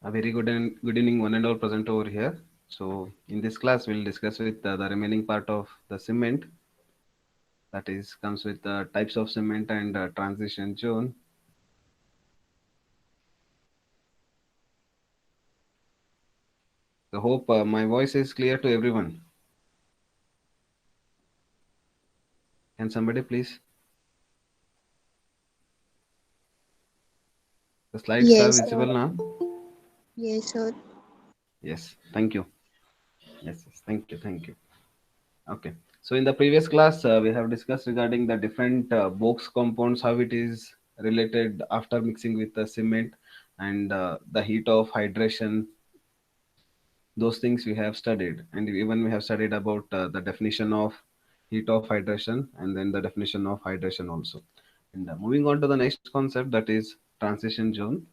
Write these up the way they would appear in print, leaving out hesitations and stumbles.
A very good evening, one and all present over here. So, in this class, we'll discuss with the remaining part of the cement. That is, comes with the types of cement and transition zone. So, hope my voice is clear to everyone. Can somebody please? The slides are Yes, visible now. yes, sir. Yes, thank you. Yes, thank you, thank you. Okay. So, in the previous class, we have discussed regarding the different box compounds, how it is related after mixing with the cement and the heat of hydration, those things we have studied, and even we have studied about the definition of heat of hydration and then the definition of hydration also. And moving on to the next concept, that is transition zone.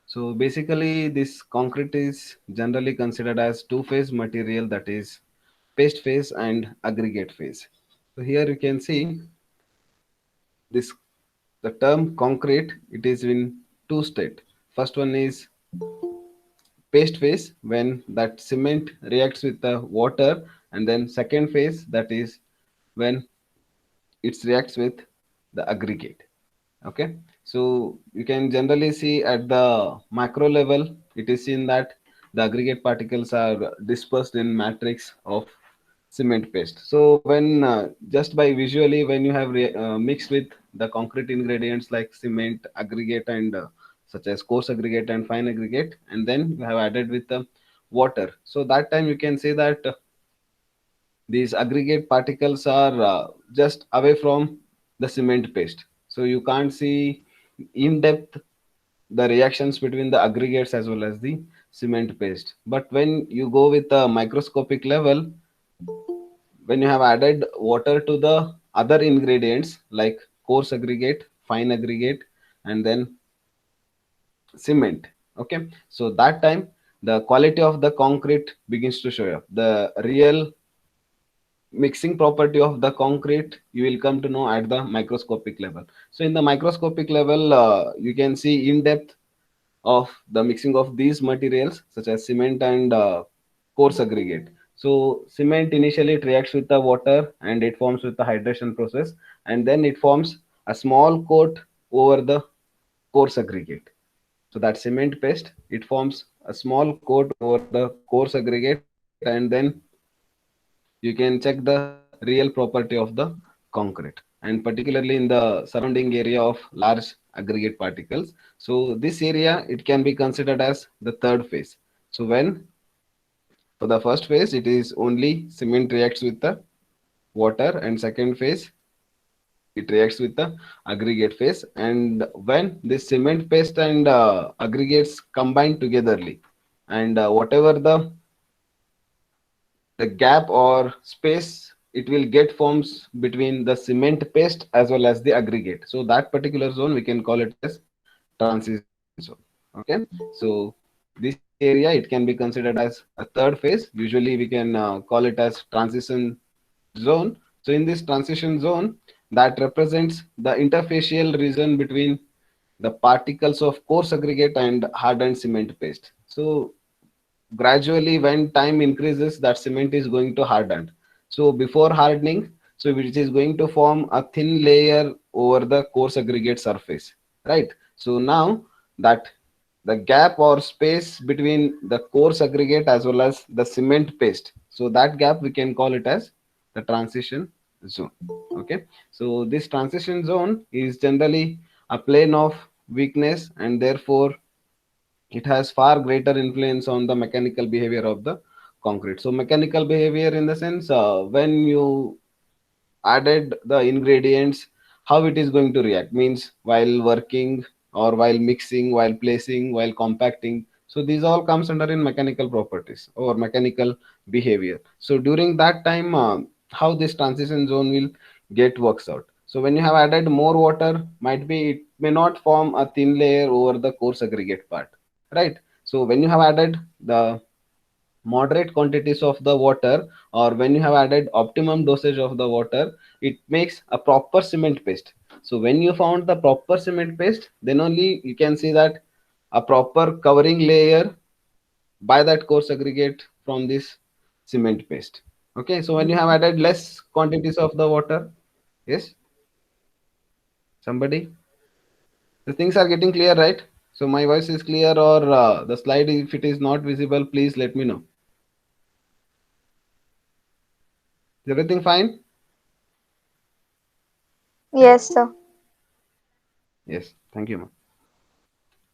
So basically this concrete is generally considered as two-phase material, that is paste phase and aggregate phase. So here you can see this, the term concrete, it is in two state. First one is paste phase, when that cement reacts with the water, and then second phase, that is when it reacts with the aggregate. Okay, so you can generally see at the macro level, it is seen that the aggregate particles are dispersed in matrix of cement paste. So when just by visually, when you have mixed with the concrete ingredients like cement, aggregate, and such as coarse aggregate and fine aggregate, and then you have added with the water, so that time you can say that these aggregate particles are just away from the cement paste, so you can't see in depth the reactions between the aggregates as well as the cement paste. But when you go with the microscopic level, when you have added water to the other ingredients like coarse aggregate, fine aggregate, and then cement, okay, so that time the quality of the concrete begins to show up. The real mixing property of the concrete you will come to know at the microscopic level. So in the microscopic level, you can see in depth of the mixing of these materials such as cement and coarse aggregate. So cement initially it reacts with the water and it forms with the hydration process, and then it forms a small coat over the coarse aggregate. So that cement paste, it forms a small coat over the coarse aggregate, and then you can check the real property of the concrete, and particularly in the surrounding area of large aggregate particles. So this area, it can be considered as the third phase. So when for the first phase it is only cement reacts with the water, and second phase it reacts with the aggregate phase, and when this cement paste and aggregates combine togetherly, and whatever the gap or space it will get forms between the cement paste as well as the aggregate, so that particular zone we can call it as transition zone. Okay, so this area it can be considered as a third phase. Usually we can call it as transition zone. So in this transition zone, that represents the interfacial region between the particles of coarse aggregate and hardened cement paste. So gradually when time increases, that cement is going to harden. So before hardening, so which is going to form a thin layer over the coarse aggregate surface, right? So now that the gap or space between the coarse aggregate as well as the cement paste, so that gap we can call it as the transition zone. Okay, so this transition zone is generally a plane of weakness, and therefore it has far greater influence on the mechanical behavior of the concrete. So mechanical behavior in the sense, when you added the ingredients, how it is going to react means while working or while mixing, while placing, while compacting. So these all comes under in mechanical properties or mechanical behavior. So during that time, how this transition zone will get works out. So when you have added more water, might be it may not form a thin layer over the coarse aggregate part, right? So when you have added the moderate quantities of the water, or when you have added optimum dosage of the water, it makes a proper cement paste. So when you found the proper cement paste, then only you can see that a proper covering layer by that coarse aggregate from this cement paste. Okay, so when you have added less quantities of the water, yes, somebody, the things are getting clear, right? So my voice is clear, or the slide, if it is not visible, please let me know. Is everything fine? Yes, sir. Yes, thank you, ma'am.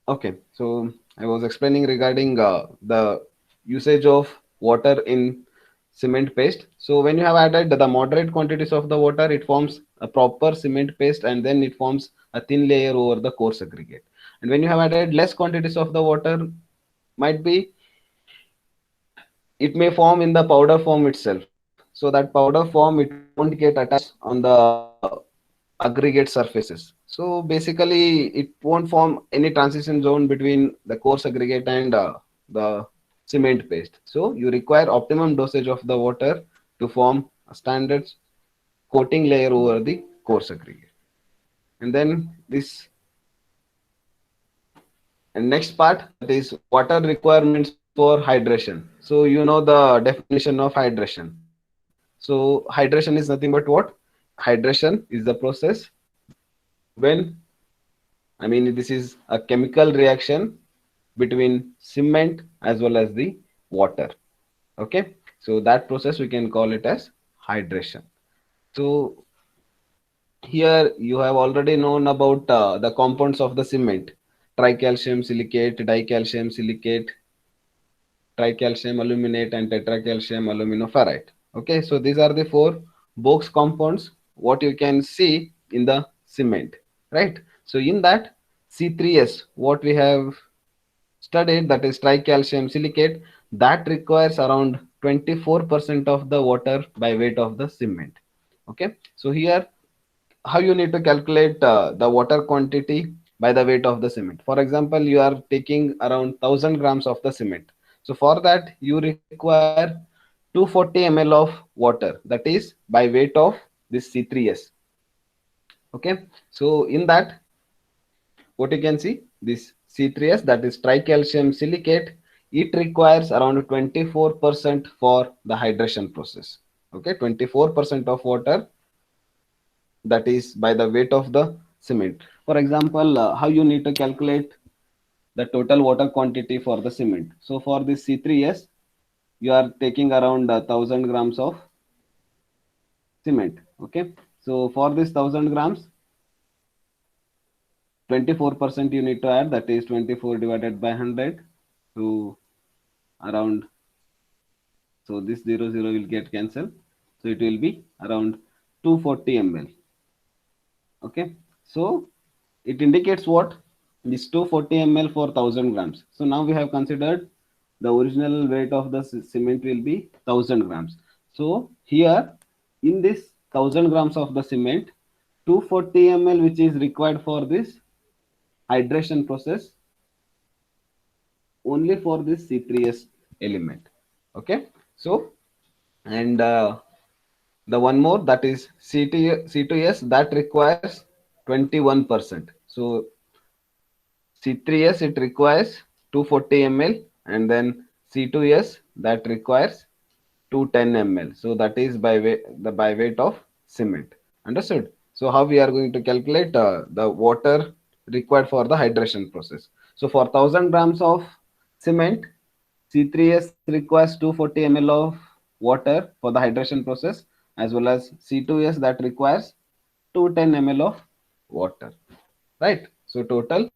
Okay, so I was explaining regarding the usage of water in cement paste. So when you have added the moderate quantities of the water, it forms a proper cement paste, and then it forms a thin layer over the coarse aggregate. And when you have added less quantities of the water, might be it may form in the powder form itself. So that powder form, it won't get attached on the aggregate surfaces. So basically, it won't form any transition zone between the coarse aggregate and the cement paste. So you require optimum dosage of the water to form a standard coating layer over the coarse aggregate. And then this and next part, that is water requirements for hydration. So you know the definition of hydration. So hydration is nothing but what? Hydration is the process when, I mean, this is a chemical reaction between cement as well as the water. Okay, so that process we can call it as hydration. So here you have already known about the compounds of the cement: tricalcium silicate, dicalcium silicate, tricalcium aluminate, and tetracalcium aluminoferrite. Okay, so these are the four box compounds what you can see in the cement, right? So in that C3S, what we have studied, that is tricalcium silicate, that requires around 24% of the water by weight of the cement. Okay, so here how you need to calculate the water quantity by the weight of the cement. For example, you are taking around 1000 grams of the cement. So for that you require 240 ml of water, that is by weight of this C3S. Okay, so in that, what you can see, this C3S, that is tricalcium silicate, it requires around 24% for the hydration process. Okay, 24% of water, that is by the weight of the cement. For example, how you need to calculate the total water quantity for the cement. So for this C3S, you are taking around 1000 grams of cement. Okay, so for this 1000 grams, 24% you need to add, that is 24 divided by 100 to around, so this 00 will get cancelled, so it will be around 240 ml. Okay, so it indicates what? This 240 ml for 1000 grams. So now we have considered the original weight of the cement will be 1000 grams. So here in this 1000 grams of the cement, 240 ml which is required for this hydration process, only for this C3S element. Okay, so and the one more, that is C2S, that requires 21%. So C3S, it requires 240 ml, and then C2S, that requires 210 ml. So that is by weight of cement. Understood? So how we are going to calculate the water required for the hydration process. So for 1000 grams of cement, C3S requires 240 ml of water for the hydration process, as well as C2S, that requires 210 ml of water. Right? So total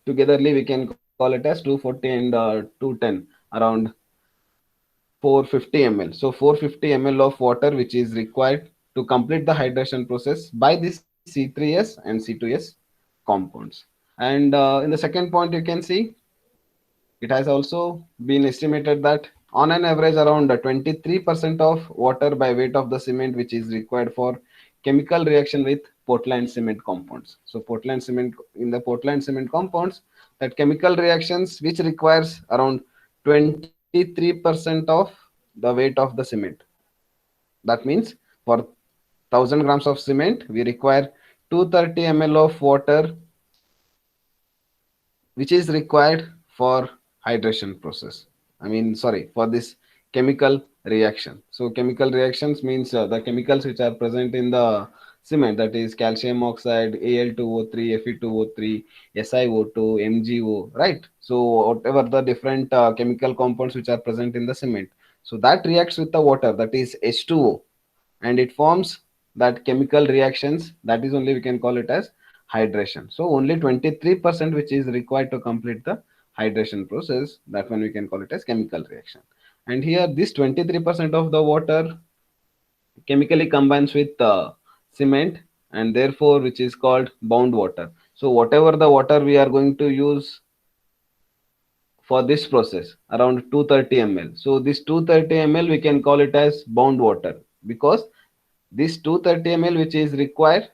togetherly we can call it as 240 and 210, around 450 ml. So 450 ml of water which is required to complete the hydration process by this C3S and C2S compounds. And in the second point, you can see it has also been estimated that on an average around 23% of water by weight of the cement which is required for chemical reaction with Portland cement compounds. So Portland cement, in the Portland cement compounds, that chemical reactions which requires around 23% of the weight of the cement. That means for 1000 grams of cement we require 230 ml of water which is required for hydration process. I mean, sorry, for this chemical reaction. So chemical reactions means the chemicals which are present in the cement, that is calcium oxide, Al2O3, Fe2O3, SiO2, MgO, right? So whatever the different chemical compounds which are present in the cement, so that reacts with the water, that is H2O, and it forms that chemical reactions, that is only we can call it as hydration. So only 23% which is required to complete the hydration process, that one we can call it as chemical reaction. And here this 23% of the water chemically combines with cement, and therefore which is called bound water. So whatever the water we are going to use for this process, around 230 ml, so this 230 ml we can call it as bound water, because this 230 ml which is required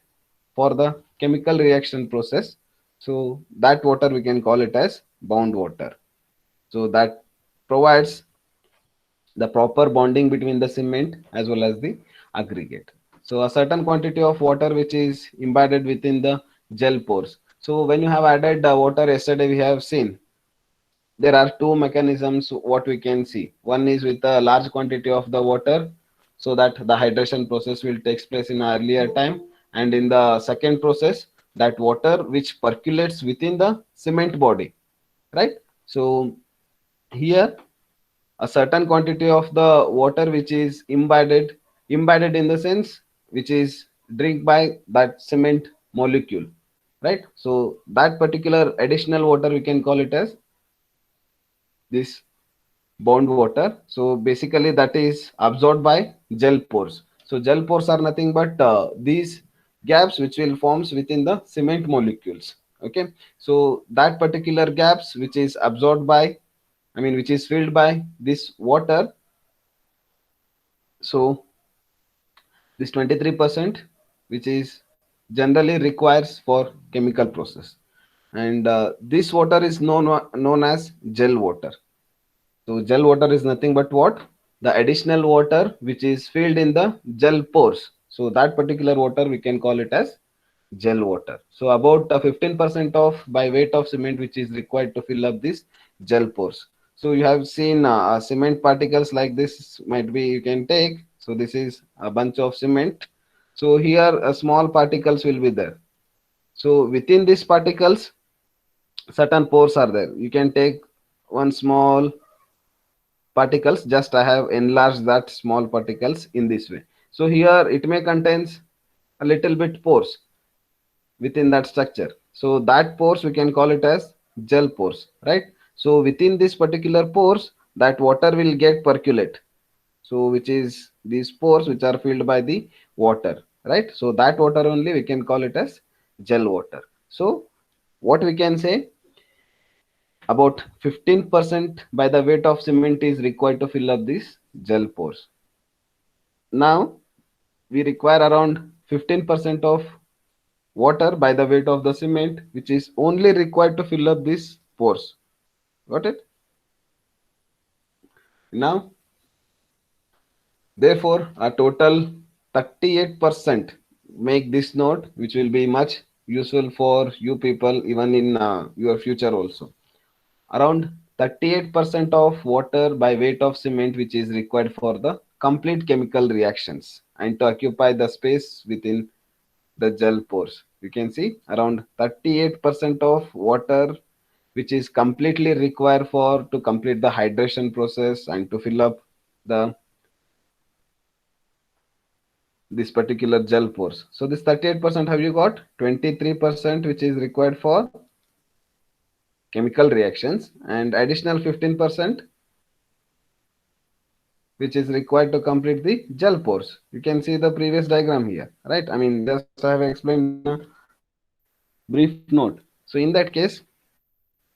for the chemical reaction process, so that water we can call it as bound water. So that provides the proper bonding between the cement as well as the aggregate. So a certain quantity of water which is embedded within the gel pores. So when you have added water, yesterday we have seen there are two mechanisms what we can see. One is with a large quantity of the water, so that the hydration process will takes place in earlier time, and in the second process, that water which percolates within the cement body, right? So here a certain quantity of the water which is embedded in the sense which is drink by that cement molecule, right? So that particular additional water we can call it as this bound water. So basically that is absorbed by gel pores. So gel pores are nothing but these gaps which will forms within the cement molecules. Okay, so that particular gaps which is absorbed by, I mean which is filled by this water. So this 23% which is generally requires for chemical process, and this water is known as gel water. So gel water is nothing but what? The additional water which is filled in the gel pores. So that particular water we can call it as gel water. So about 15% of by weight of cement which is required to fill up this gel pores. So you have seen cement particles like this might be you can take. So this is a bunch of cement. So here small particles will be there. So within these particles certain pores are there. You can take one small particles, just I have enlarged that small particles in this way. So here it may contains a little bit pores within that structure, so that pores we can call it as gel pores, right? So within this particular pores that water will get percolate, so which is these pores which are filled by the water, right? So that water only we can call it as gel water. So what we can say, about 15% by the weight of cement is required to fill up these gel pores. Now we require around 15% of water by the weight of the cement, which is only required to fill up these pores. Got it? Now, therefore, a total 38%. Make this note, which will be much useful for you people even in your future also. Around 38% of water by weight of cement which is required for the complete chemical reactions and to occupy the space within the gel pores. You can see around 38% of water which is completely required for to complete the hydration process and to fill up the this particular gel pores. So this 38% have you got? 23% which is required for chemical reactions and additional 15% which is required to complete the gel pores. You can see the previous diagram here, right? I mean, just I have explained in a brief note. So in that case,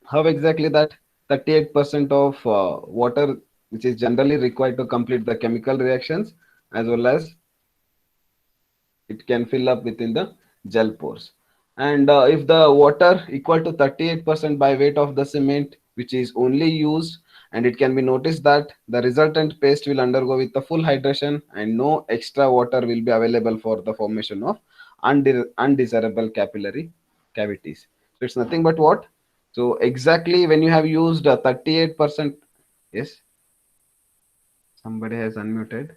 how exactly that 38% of water which is generally required to complete the chemical reactions as well as it can fill up within the gel pores. And if the water equal to 38% by weight of the cement which is only used, and it can be noticed that the resultant paste will undergo with the full hydration and no extra water will be available for the formation of undesirable capillary cavities. So it's nothing but what? So exactly when you have used 38%, Yes, somebody has unmuted.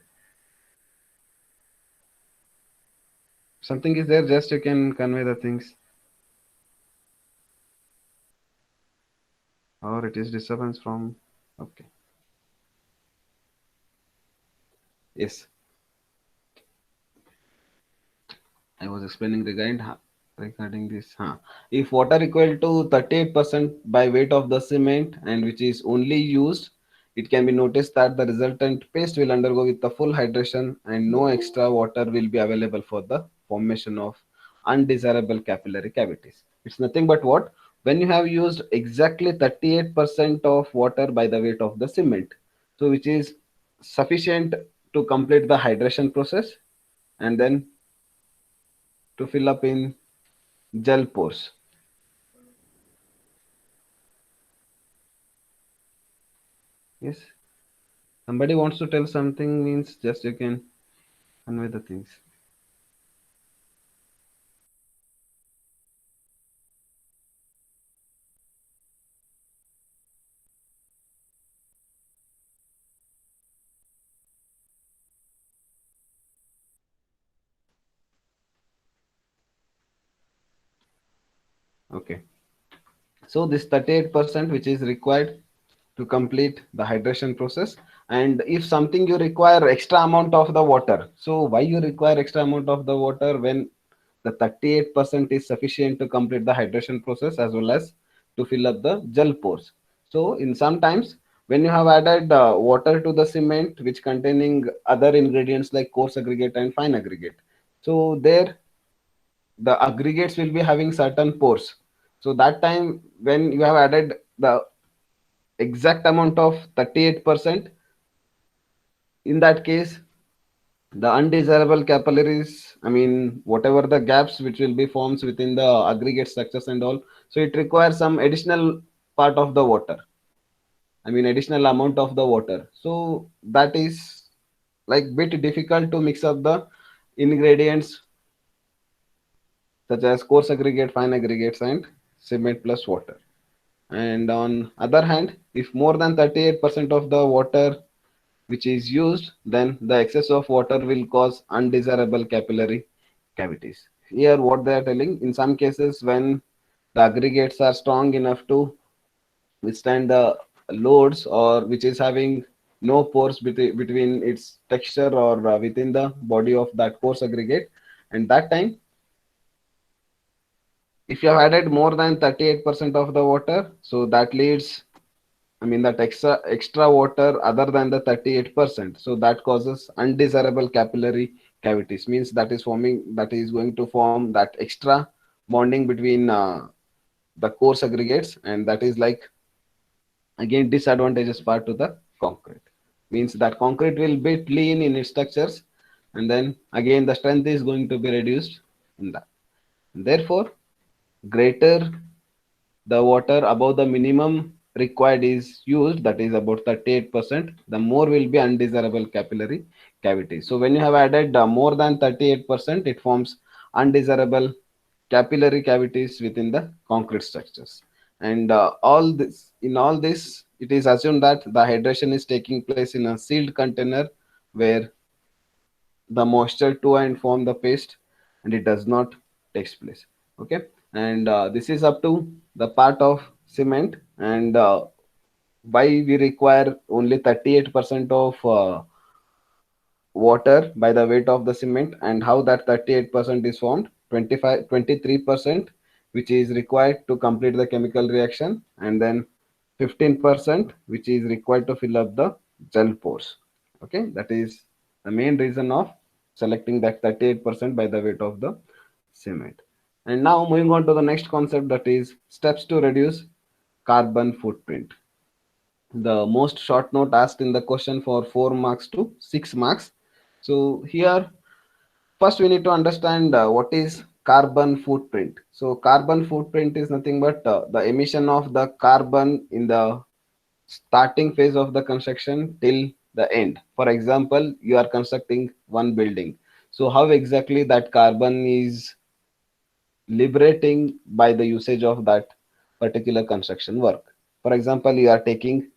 Something is there, just you can convey the things, or it is disturbance from. Okay. Yes, I was explaining regarding this. Huh. If water equal to 38% by weight of the cement and which is only used, it can be noticed that the resultant paste will undergo with the full hydration and no extra water will be available for the formation of undesirable capillary cavities. It's nothing but what? When you have used exactly 38% of water by the weight of the cement, so which is sufficient to complete the hydration process and then to fill up in gel pores. Yes, somebody wants to tell something means just you can convey the things. Okay, so this 38% which is required to complete the hydration process, and if something you require extra amount of the water, so why you require extra amount of the water when the 38% is sufficient to complete the hydration process as well as to fill up the gel pores. So in sometimes when you have added water to the cement which containing other ingredients like coarse aggregate and fine aggregate, so there the aggregates will be having certain pores. So that time when you have added the exact amount of 38%, in that case the undesirable capillaries, I mean whatever the gaps which will be formed within the aggregate structures and all, so it requires some additional part of the water, I mean additional amount of the water. So that is like bit difficult to mix up the ingredients such as coarse aggregate, fine aggregates and cement plus water. And on other hand, if more than 38% of the water which is used, then the excess of water will cause undesirable capillary cavities. Here what they are telling, in some cases when the aggregates are strong enough to withstand the loads or which is having no pores between its texture or within the body of that coarse aggregate, and that time if you have added more than 38% of the water, so that leads, I mean that extra water other than the 38%. So that causes undesirable capillary cavities. Means that is going to form that extra bonding between the coarse aggregates, and that is like again disadvantageous part to the concrete. Means that concrete will be lean in its structures, and then again the strength is going to be reduced in that. Therefore, greater the water above the minimum required is used, that is about 38%, the more will be undesirable capillary cavity. So when you have added more than 38%, it forms undesirable capillary cavities within the concrete structures. And all this, it is assumed that the hydration is taking place in a sealed container where the moisture to and form the paste and it does not takes place. Okay, and this is up to the part of cement, and why we require only 38% of water by the weight of the cement, and how that 38% is formed. 23% which is required to complete the chemical reaction, and then 15% which is required to fill up the gel pores. Okay, that is the main reason of selecting that 38% by the weight of the cement. And now moving on to the next concept, that is steps to reduce carbon footprint. The most short note asked in the question for 4 marks to 6 marks. So here first we need to understand what is carbon footprint. So carbon footprint is nothing but the emission of the carbon in the starting phase of the construction till the end. For example, you are constructing one building, so how exactly that carbon is liberating by the usage of that particular construction work. For example, you are taking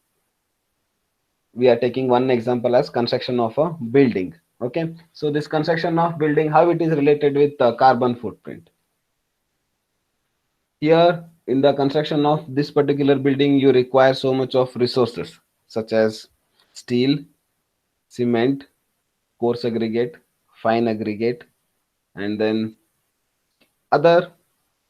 we are taking one example as construction of a building. Okay, so this construction of building, how it is related with carbon footprint. Here in the construction of this particular building, you require so much of resources such as steel, cement, coarse aggregate, fine aggregate, and then other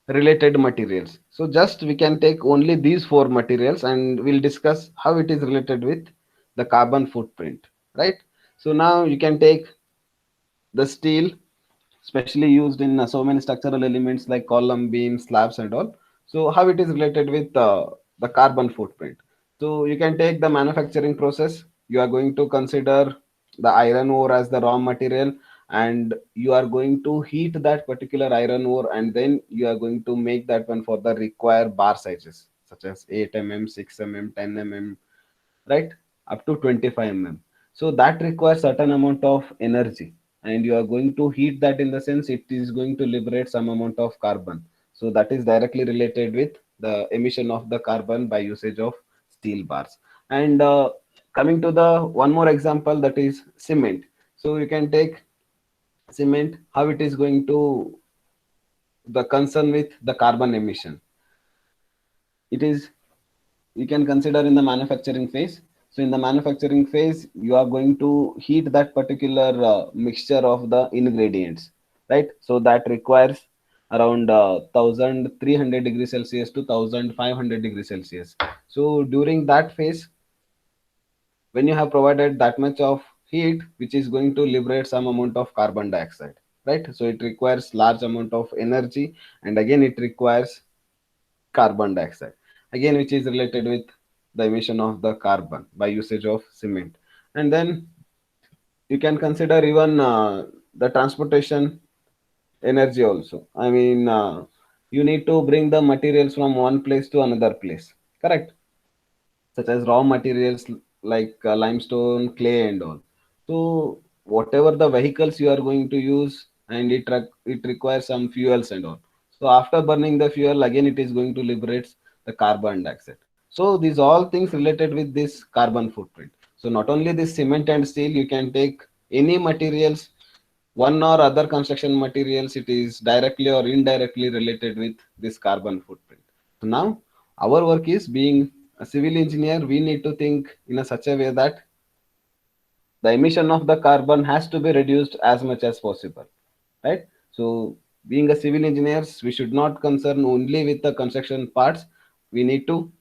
related materials. So just we can take only these four materials and we'll discuss how it is related with the carbon footprint, right? So now you can take the steel, especially used in so many structural elements like column, beam, slabs, and all. So how it is related with the carbon footprint? So you can take the manufacturing process. You are going to consider the iron ore as the raw material, and you are going to heat that particular iron ore, and then you are going to make that one for the required bar sizes, such as 8 mm, 6 mm, 10 mm, right, up to 25 mm. So that requires certain amount of energy, and you are going to heat that, in the sense it is going to liberate some amount of carbon. So that is directly related with the emission of the carbon by usage of steel bars. And coming to the one more example, that is cement. So you can take cement, how it is going to the concern with the carbon emission. It is, you can consider in the manufacturing phase. So in the manufacturing phase, you are going to heat that particular mixture of the ingredients, right? So that requires around 1300 degrees Celsius to 1500 degrees Celsius. So during that phase, when you have provided that much of heat, which is going to liberate some amount of carbon dioxide, right? So it requires large amount of energy, and again it requires carbon dioxide, again which is related with the emission of the carbon by usage of cement. And then you can consider even the transportation energy also. I mean, you need to bring the materials from one place to another place, correct? Such as raw materials like limestone, clay, and all. So whatever the vehicles you are going to use, and it requires some fuels and all. So after burning the fuel, again it is going to liberate the carbon dioxide. So these all things related with this carbon footprint. So not only this cement and steel, you can take any materials, one or other construction materials, it is directly or indirectly related with this carbon footprint. So now our work is, being a civil engineer, we need to think in a such a way that the emission of the carbon has to be reduced as much as possible, right? So being a civil engineers, we should not concern only with the construction parts. We need to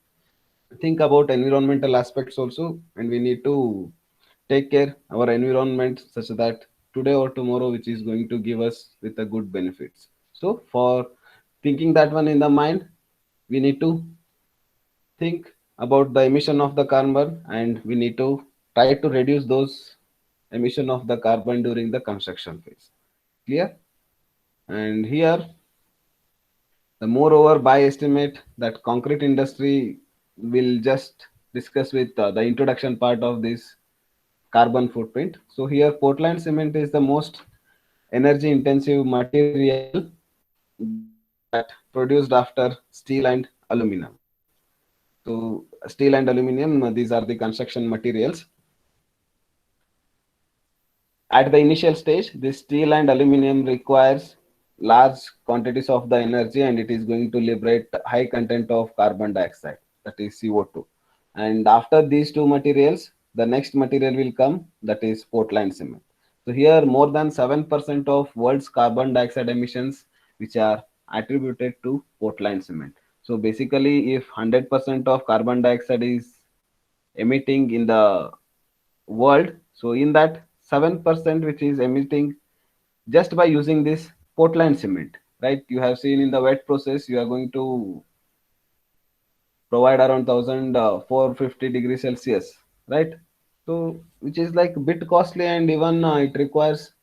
think about environmental aspects also, and we need to take care our environment such that today or tomorrow which is going to give us with a good benefits. So for thinking that one in the mind, we need to think about the emission of the carbon, and we need to try to reduce those emission of the carbon during the construction phase. Clear? And here, the moreover, by estimate that concrete industry will just discuss with the introduction part of this carbon footprint. So here Portland cement is the most energy intensive material that produced after steel and aluminum. So steel and aluminum, these are the construction materials. At the initial stage, this steel and aluminum requires large quantities of the energy, and it is going to liberate high content of carbon dioxide, that is CO2. And after these two materials, the next material will come, that is Portland cement. So here more than 7% of world's carbon dioxide emissions, which are attributed to Portland cement. So basically, if 100% of carbon dioxide is emitting in the world, so in that 7% which is emitting just by using this Portland cement, right? You have seen in the wet process, you are going to provide around 1450 degrees Celsius, right? So which is like a bit costly, and even it requires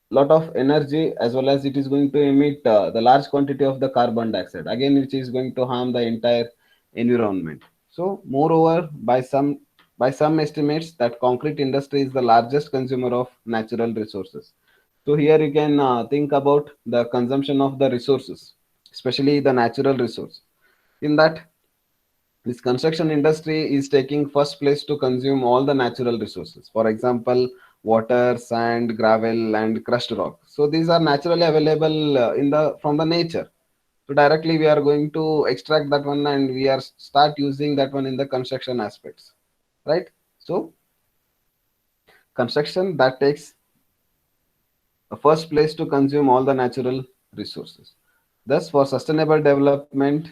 lot of energy, as well as it is going to emit the large quantity of the carbon dioxide, again which is going to harm the entire environment. So moreover, by some estimates, that concrete industry is the largest consumer of natural resources. So here you can think about the consumption of the resources, especially the natural resource. In that, This construction industry is taking first place to consume all the natural resources. For example, water, sand, gravel, and crushed rock. So these are naturally available in the from the nature. So directly we are going to extract that one and we are start using that one in the construction aspects, right? So construction that takes a first place to consume all the natural resources. Thus, for sustainable development,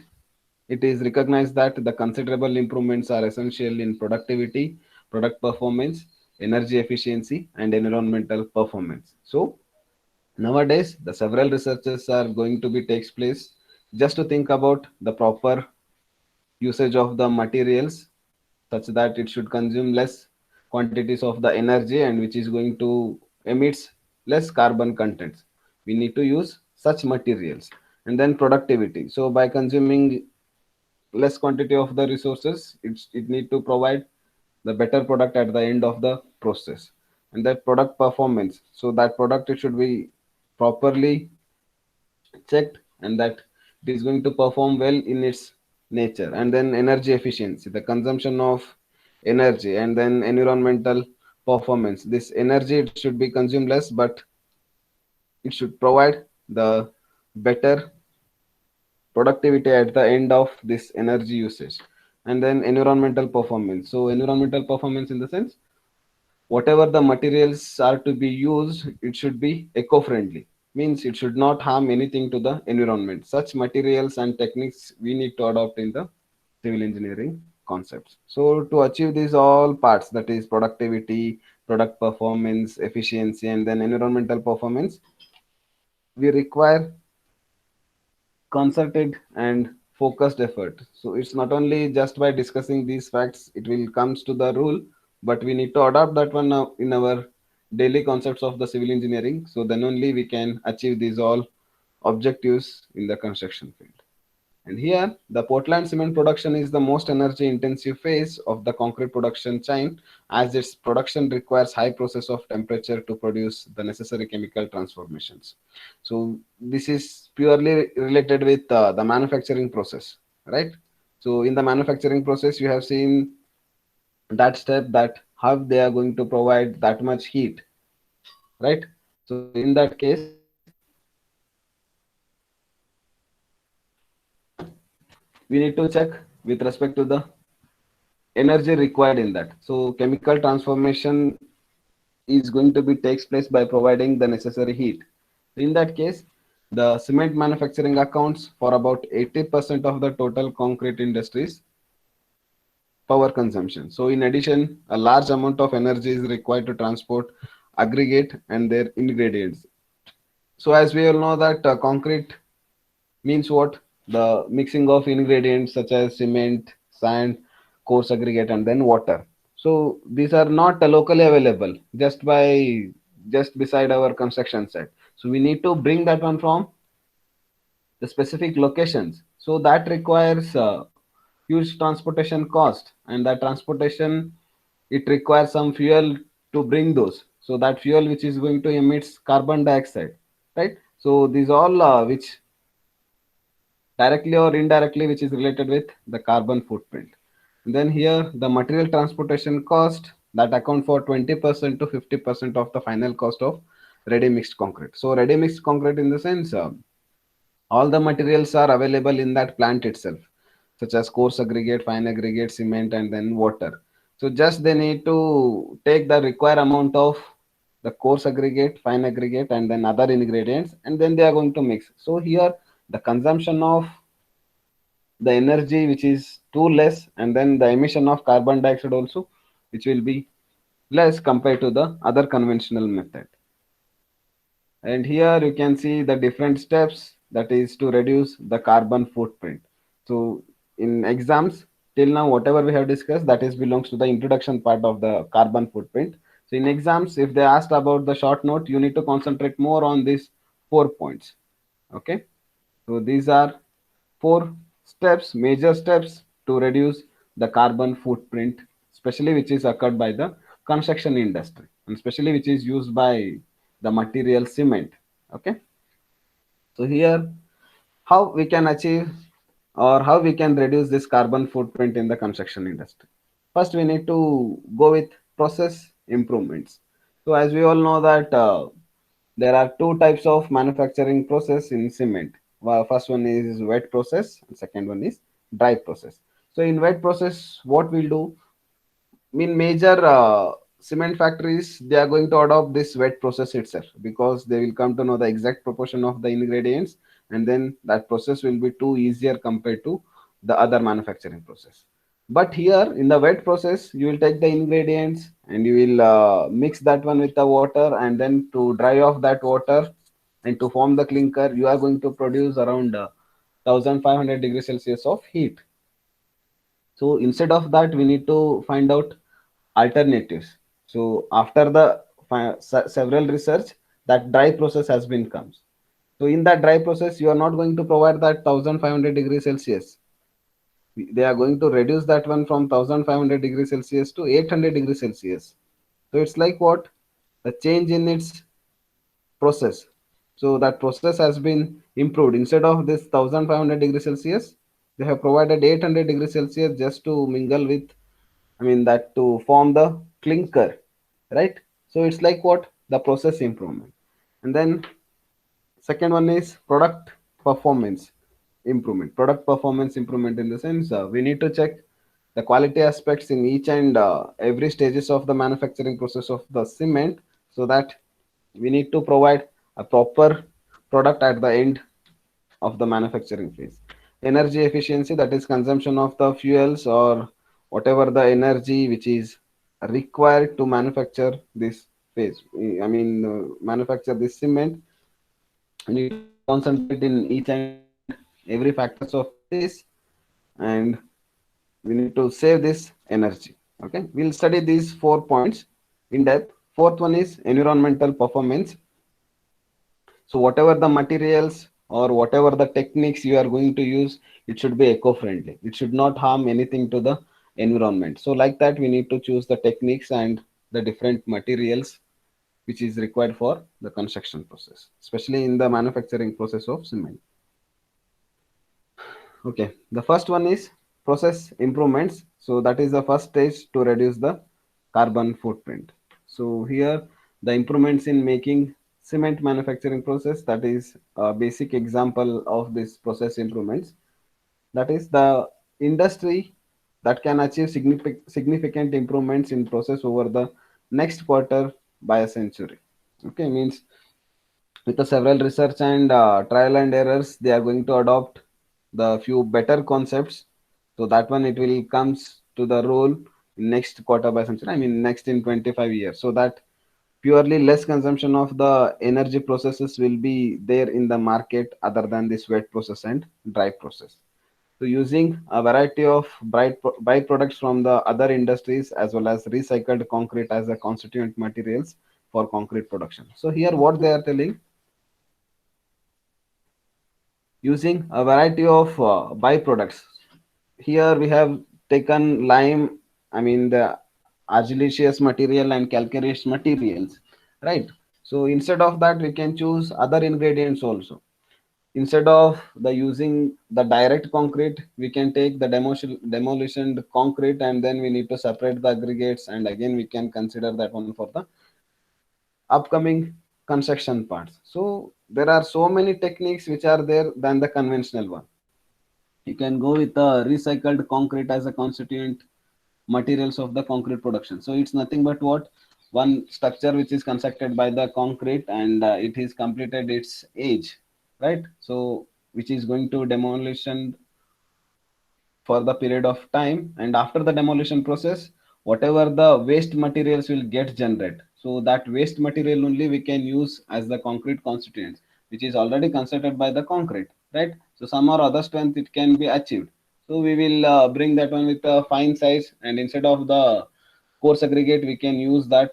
it is recognized that the considerable improvements are essential in productivity, product performance, energy efficiency, and environmental performance. So, nowadays, the several researches are going to be takes place just to think about the proper usage of the materials such that it should consume less quantities of the energy and which is going to emits less carbon contents. We need to use such materials. And then productivity, so by consuming less quantity of the resources, it need to provide the better product at the end of the process. And that product performance, so that product it should be properly checked and that it is going to perform well in its nature. And then energy efficiency, the consumption of energy. And then environmental performance, this energy it should be consumed less but it should provide the better productivity at the end of this energy usage. And then environmental performance, so environmental performance in the sense whatever the materials are to be used, it should be eco-friendly, means it should not harm anything to the environment. Such materials and techniques we need to adopt in the civil engineering concepts. So to achieve these all parts, that is productivity, product performance, efficiency, and then environmental performance, we require concerted and focused effort. So it's not only just by discussing these facts, it will comes to the rule, but we need to adopt that one in our daily concepts of the civil engineering. So then only we can achieve these all objectives in the construction field. And here, the Portland cement production is the most energy intensive phase of the concrete production chain, as its production requires high process of temperature to produce the necessary chemical transformations. So this is purely related with the manufacturing process, right? So in the manufacturing process, you have seen that step that how they are going to provide that much heat, right? So in that case, we need to check with respect to the energy required in that. So chemical transformation is going to be takes place by providing the necessary heat. In that case, the cement manufacturing accounts for about 80% of the total concrete industry's power consumption. So in addition, a large amount of energy is required to transport aggregate and their ingredients. So as we all know that concrete means what? The mixing of ingredients such as cement, sand, coarse aggregate, and then water. So these are not locally available just beside our construction site. So we need to bring that one from the specific locations. So that requires huge transportation cost, and that transportation it requires some fuel to bring those. So that fuel which is going to emit carbon dioxide, right? So these all which directly or indirectly which is related with the carbon footprint. And then here the material transportation cost that account for 20% to 50% of the final cost of ready mixed concrete. So ready mixed concrete in the sense all the materials are available in that plant itself, such as coarse aggregate, fine aggregate, cement, and then water. So just they need to take the required amount of the coarse aggregate, fine aggregate, and then other ingredients, and then they are going to mix. So here the consumption of the energy which is too less, and then the emission of carbon dioxide also which will be less compared to the other conventional method. And here you can see the different steps that is to reduce the carbon footprint. So in exams till now whatever we have discussed that is belongs to the introduction part of the carbon footprint. So in exams if they asked about the short note, you need to concentrate more on these 4 points. Okay, so these are four steps, major steps to reduce the carbon footprint, especially which is occurred by the construction industry, and especially which is used by the material cement. Okay, so here how we can achieve or how we can reduce this carbon footprint in the construction industry. First, we need to go with process improvements. So, as we all know that there are two types of manufacturing process in cement. First one is wet process, and second one is dry process. So, in wet process, what we'll do, in major cement factories, they are going to adopt this wet process itself because they will come to know the exact proportion of the ingredients, and then that process will be too easier compared to the other manufacturing process. But here in the wet process, you will take the ingredients and you will mix that one with the water, and then to dry off that water and to form the clinker, you are going to produce around 1500 degrees Celsius of heat. So instead of that, we need to find out alternatives. So after the several research, that dry process has been comes. So in that dry process, you are not going to provide that 1500 degrees Celsius. They are going to reduce that one from 1500 degrees Celsius to 800 degrees Celsius. So it's like what? The change in its process. So that process has been improved. Instead of this 1500 degrees Celsius, they have provided 800 degrees Celsius just to mingle with, I mean, that to form the clinker, right? So it's like what? The process improvement. And then second one is product performance improvement. Product performance improvement in the sense we need to check the quality aspects in each and every stages of the manufacturing process of the cement, so that we need to provide a proper product at the end of the manufacturing phase. Energy efficiency, that is consumption of the fuels or whatever the energy which is required to manufacture this phase. I mean, manufacture this cement. We need to concentrate in each and every factors of this, and we need to save this energy. Okay, we'll study these 4 points in depth. Fourth one is environmental performance. So whatever the materials or whatever the techniques you are going to use, it should be eco-friendly. It should not harm anything to the environment. So like that, we need to choose the techniques and the different materials which is required for the construction process, especially in the manufacturing process of cement. Okay, the first one is process improvements. So that is the first stage to reduce the carbon footprint. So here the improvements in making cement manufacturing process, that is a basic example of this process improvements. That is the industry that can achieve significant improvements in process over the next quarter by a century. Okay, means with the several research and trial and errors, they are going to adopt the few better concepts. So that one it will comes to the role in next quarter by century. I mean next in 25 years. So that purely less consumption of the energy processes will be there in the market other than this wet process and dry process. So using a variety of byproducts from the other industries as well as recycled concrete as a constituent materials for concrete production. So here what they are telling, using a variety of byproducts. Here we have taken lime, I mean the argillaceous material and calcareous materials, right? So instead of that, we can choose other ingredients also. Instead of the using the direct concrete, we can take the demolition concrete, and then we need to separate the aggregates, and again we can consider that one for the upcoming construction parts. So there are so many techniques which are there than the conventional one. You can go with the recycled concrete as a constituent materials of the concrete production. So it's nothing but what, one structure which is constructed by the concrete, and it is completed its age, right? So which is going to demolition for the period of time, and after the demolition process, whatever the waste materials will get generated, so that waste material only we can use as the concrete constituents, which is already considered by the concrete, right? So some or other strength it can be achieved. So we will bring that one with a fine size, and instead of the coarse aggregate, we can use that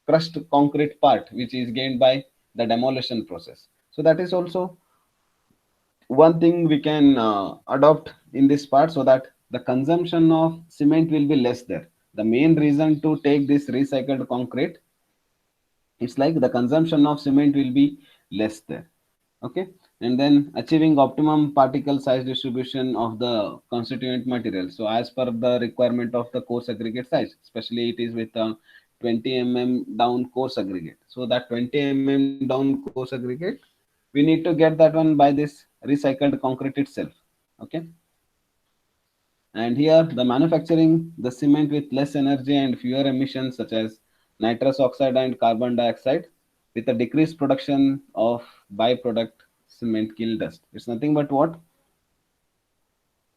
crushed concrete part which is gained by the demolition process. So that is also one thing we can adopt in this part, so that the consumption of cement will be less there. The main reason to take this recycled concrete, it's like the consumption of cement will be less there. Okay, and then achieving optimum particle size distribution of the constituent material. So as per the requirement of the coarse aggregate size, especially it is with 20 mm down coarse aggregate. So that 20 mm down coarse aggregate, we need to get that one by this recycled concrete itself. Okay. And here the manufacturing the cement with less energy and fewer emissions such as nitrous oxide and carbon dioxide with a decreased production of byproduct cement kiln dust. It's nothing but what?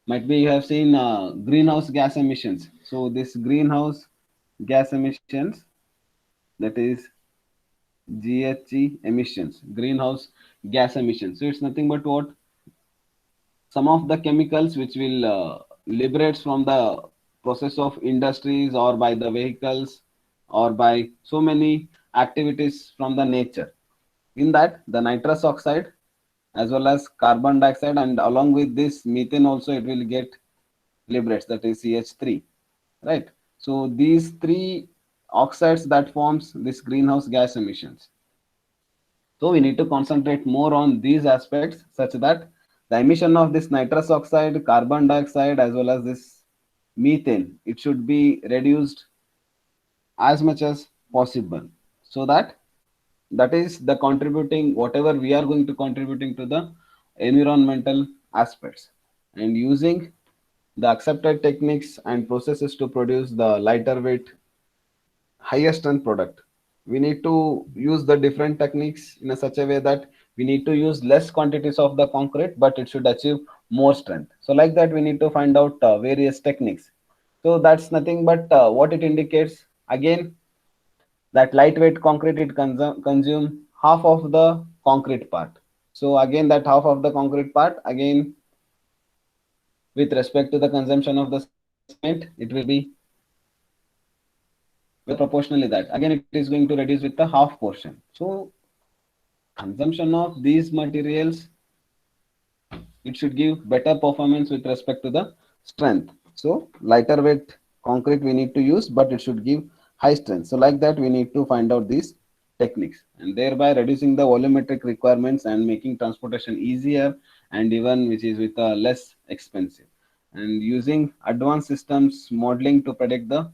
Might be you have seen greenhouse gas emissions. So this greenhouse gas emissions, that is GHG emissions, greenhouse gas emissions. So it's nothing but what? Some of the chemicals which will liberates from the process of industries or by the vehicles or by so many activities from the nature. In that the nitrous oxide as well as carbon dioxide, and along with this methane also it will get liberates, that is CH3, right? So these three oxides that forms this greenhouse gas emissions. So we need to concentrate more on these aspects such that the emission of this nitrous oxide, carbon dioxide, as well as this methane, it should be reduced as much as possible. So that is the contributing whatever we are going to contributing to the environmental aspects, and using the accepted techniques and processes to produce the lighter weight higher strength product. We need to use the different techniques in a such a way that we need to use less quantities of the concrete, but it should achieve more strength. So like that, we need to find out various techniques. So that's nothing but what it indicates. Again, that lightweight concrete, it consume half of the concrete part. So again, that half of the concrete part, again, with respect to the consumption of the cement, it will be with proportionally that. Again, it is going to reduce with the half portion. So consumption of these materials, it should give better performance with respect to the strength. So lighter weight concrete we need to use, but it should give high strength. So like that, we need to find out these techniques, and thereby reducing the volumetric requirements and making transportation easier, and even which is with less expensive, and using advanced systems modeling to predict the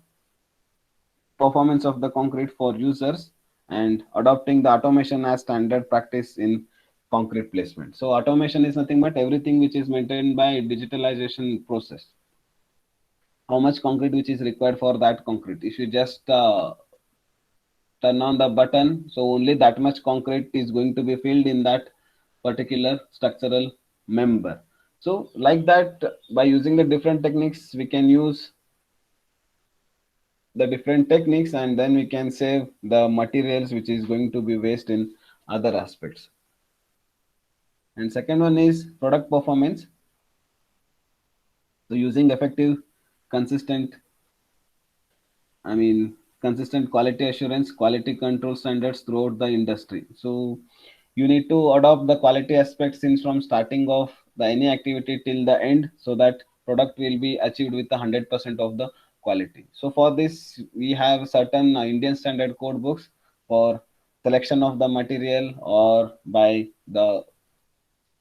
performance of the concrete for users, and adopting the automation as standard practice in concrete placement. So automation is nothing but everything which is maintained by digitalization process. How much concrete which is required for that concrete? If you just turn on the button, so only that much concrete is going to be filled in that particular structural member. So like that, by using the different techniques, we can use the different techniques, and then we can save the materials which is going to be waste in other aspects. And second one is product performance. So using effective, consistent, I mean consistent quality assurance, quality control standards throughout the industry. So you need to adopt the quality aspects since from starting of the any activity till the end, so that product will be achieved with 100% of the quality. So for this we have certain Indian standard code books for selection of the material or by the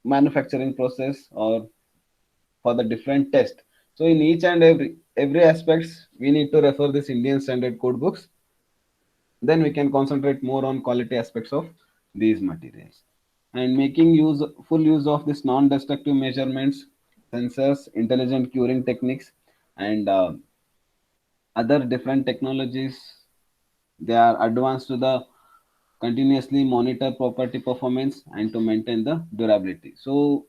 manufacturing process or for the different test. So in each and every aspects we need to refer this Indian standard code books. Then we can concentrate more on quality aspects of these materials, and making use full use of this non-destructive measurements, sensors, intelligent curing techniques, and other different technologies. They are advanced to the continuously monitor property performance and to maintain the durability. So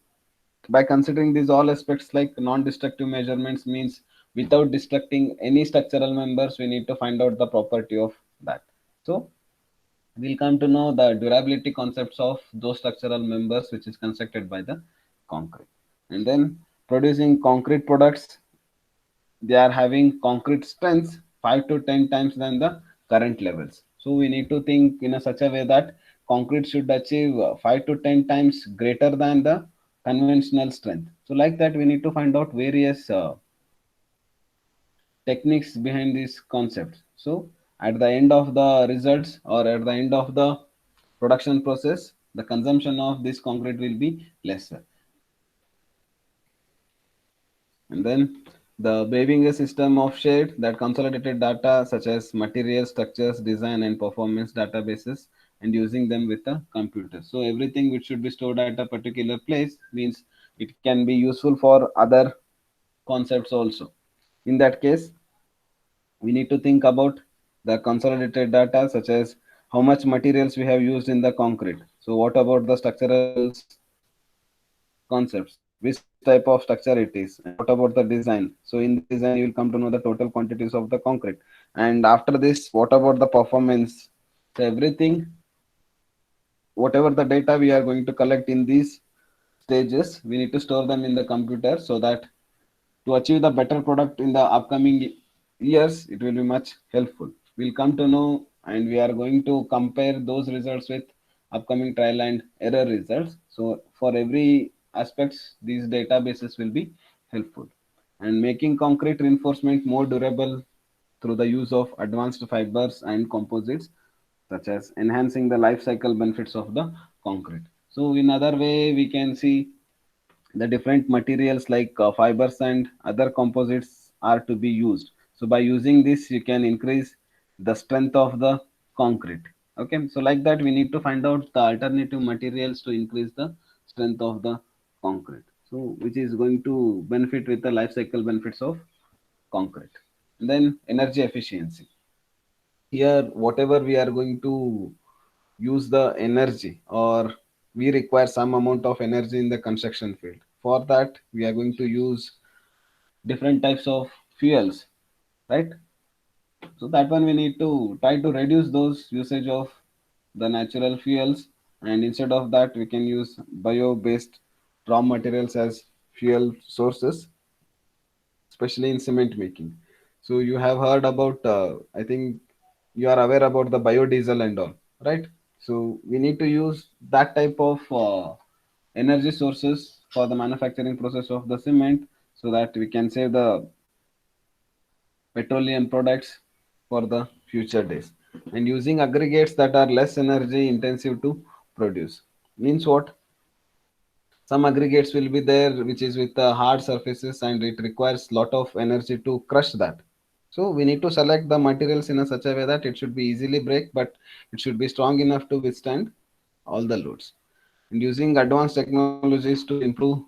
by considering these all aspects like non-destructive measurements means without destructing any structural members, we need to find out the property of that. So we'll come to know the durability concepts of those structural members which is constructed by the concrete. And then producing concrete products, they are having concrete strengths 5 to 10 times than the current levels. So we need to think in a such a way that concrete should achieve 5 to 10 times greater than the conventional strength. So like that, we need to find out various techniques behind these concepts. So at the end of the results or at the end of the production process, the consumption of this concrete will be lesser. And then the being a system of shared that consolidated data such as material structures, design, and performance databases, and using them with a computer. So everything which should be stored at a particular place means it can be useful for other concepts also. In that case, we need to think about the consolidated data such as how much materials we have used in the concrete. So what about the structural concepts, which type of structure it is, and what about the design. So in the design you will come to know the total quantities of the concrete, and after this what about the performance. So everything, whatever the data we are going to collect in these stages, we need to store them in the computer so that to achieve the better product in the upcoming years, it will be much helpful. We'll come to know and we are going to compare those results with upcoming trial and error results. So for every aspects, these databases will be helpful. And making concrete reinforcement more durable through the use of advanced fibers and composites, such as enhancing the life cycle benefits of the concrete. So in other way, we can see the different materials like fibers and other composites are to be used. So by using this you can increase the strength of the concrete. Okay, so like that we need to find out the alternative materials to increase the strength of the concrete, so which is going to benefit with the life cycle benefits of concrete. And then energy efficiency, here whatever we are going to use the energy, or we require some amount of energy in the construction field. For that we are going to use different types of fuels, right? So that one we need to try to reduce those usage of the natural fuels, and instead of that we can use bio based raw materials as fuel sources, especially in cement making. So you have heard about, I think you are aware about the biodiesel and all, right? So we need to use that type of energy sources for the manufacturing process of the cement, so that we can save the petroleum products for the future days. And using aggregates that are less energy intensive to produce means what? Some aggregates will be there which is with hard surfaces and it requires lot of energy to crush that. So we need to select the materials in a such a way that it should be easily break, but it should be strong enough to withstand all the loads. And using advanced technologies to improve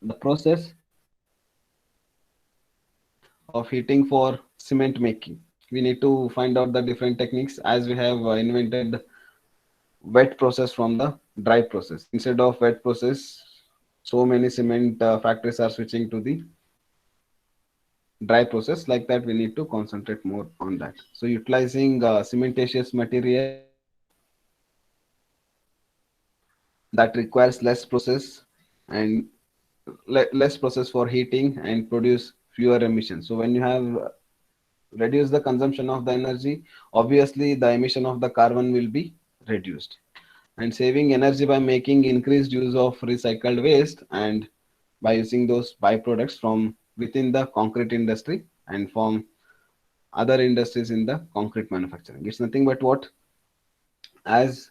the process of heating for cement making, we need to find out the different techniques, as we have invented wet process from the dry process. Instead of wet process, so many cement factories are switching to the dry process. Like that we need to concentrate more on that. So utilizing cementitious material that requires less process, and less process for heating, and produce fewer emissions. So when you have reduced the consumption of the energy, obviously the emission of the carbon will be reduced. And saving energy by making increased use of recycled waste, and by using those byproducts from within the concrete industry and from other industries in the concrete manufacturing. It's nothing but what, as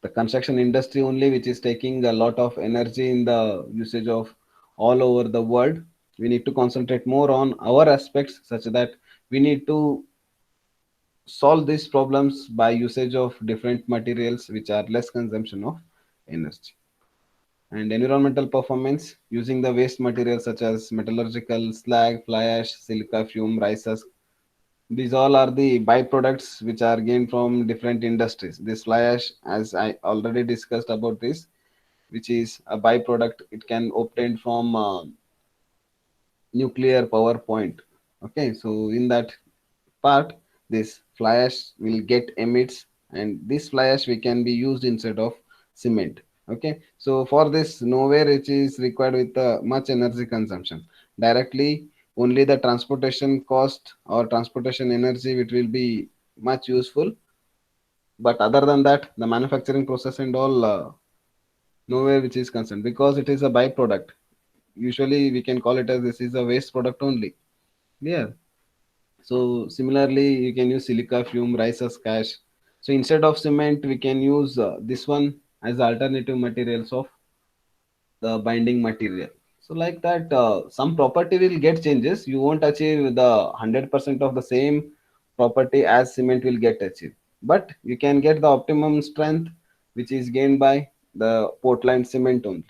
the construction industry only which is taking a lot of energy in the usage of all over the world, we need to concentrate more on our aspects, such that we need to solve these problems by usage of different materials which are less consumption of energy. And environmental performance, using the waste materials such as metallurgical slag, fly ash, silica fume, rice husk. These all are the byproducts which are gained from different industries. This fly ash, as I already discussed about this, which is a byproduct, it can obtain from nuclear power point. Okay, so in that part, this fly ash will get emits, and this fly ash we can be used instead of cement. Okay, so for this nowhere it is required with much energy consumption. Directly only the transportation cost or transportation energy which will be much useful, but other than that the manufacturing process and all, nowhere which is concerned, because it is a byproduct. Usually we can call it as this is a waste product only. Yeah. So similarly, you can use silica fume, rice as cash. So instead of cement, we can use this one as alternative materials of the binding material. So like that, some property will get changes. You won't achieve the 100% of the same property as cement will get achieved. But you can get the optimum strength, which is gained by the Portland cement only,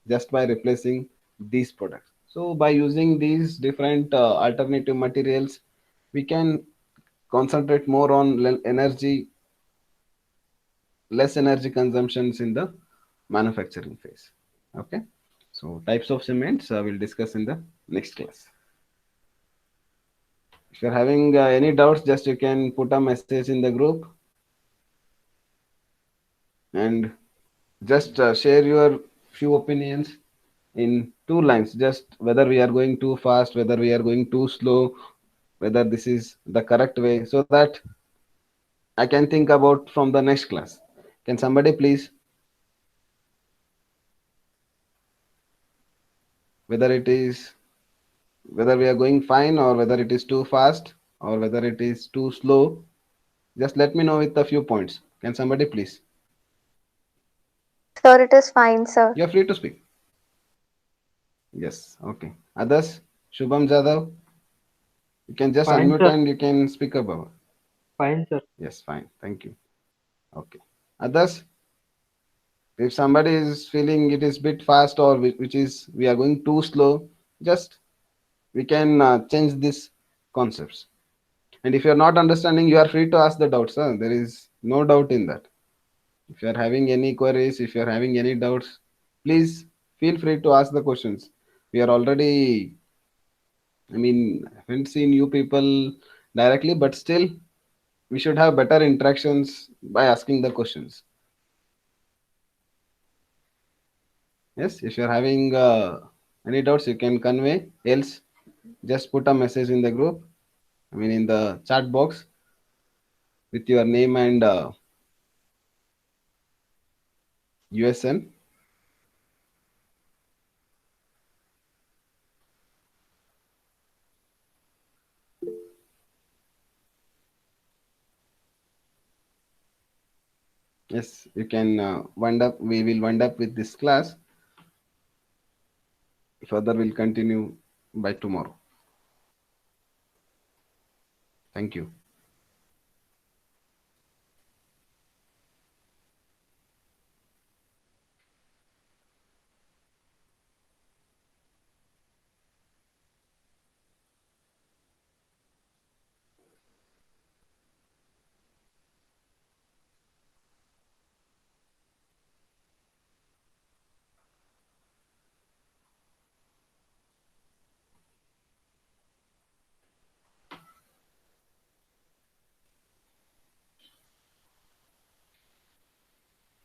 just by replacing these products. So by using these different alternative materials, we can concentrate more on energy, less energy consumptions in the manufacturing phase. Okay. So types of cements we'll discuss in the next class. If you're having any doubts, just you can put a message in the group and just share your few opinions in two lines. Just whether we are going too fast, whether we are going too slow, whether this is the correct way, so that I can think about from the next class. Can somebody please, whether it is, whether we are going fine or whether it is too fast or whether it is too slow, just let me know with a few points. Can somebody please? Sir, it is fine, sir. You're free to speak. Yes, okay. Others? Shubham Jadhav, you can just Fine, unmute sir. and you can speak about. Fine, sir. Yes, fine. Thank you. Okay. Others, if somebody is feeling it is bit fast or which is we are going too slow, just we can change these concepts. And if you are not understanding, you are free to ask the doubts. Huh? There is no doubt in that. If you are having any queries, if you are having any doubts, please feel free to ask the questions. We are already, I mean, I haven't seen you people directly, but still, we should have better interactions by asking the questions. Yes, if you're having any doubts, you can convey. Else, just put a message in the group, I mean, in the chat box with your name and USN. Yes, you can wind up. We will wind up with this class. Further, we'll continue by tomorrow. Thank you.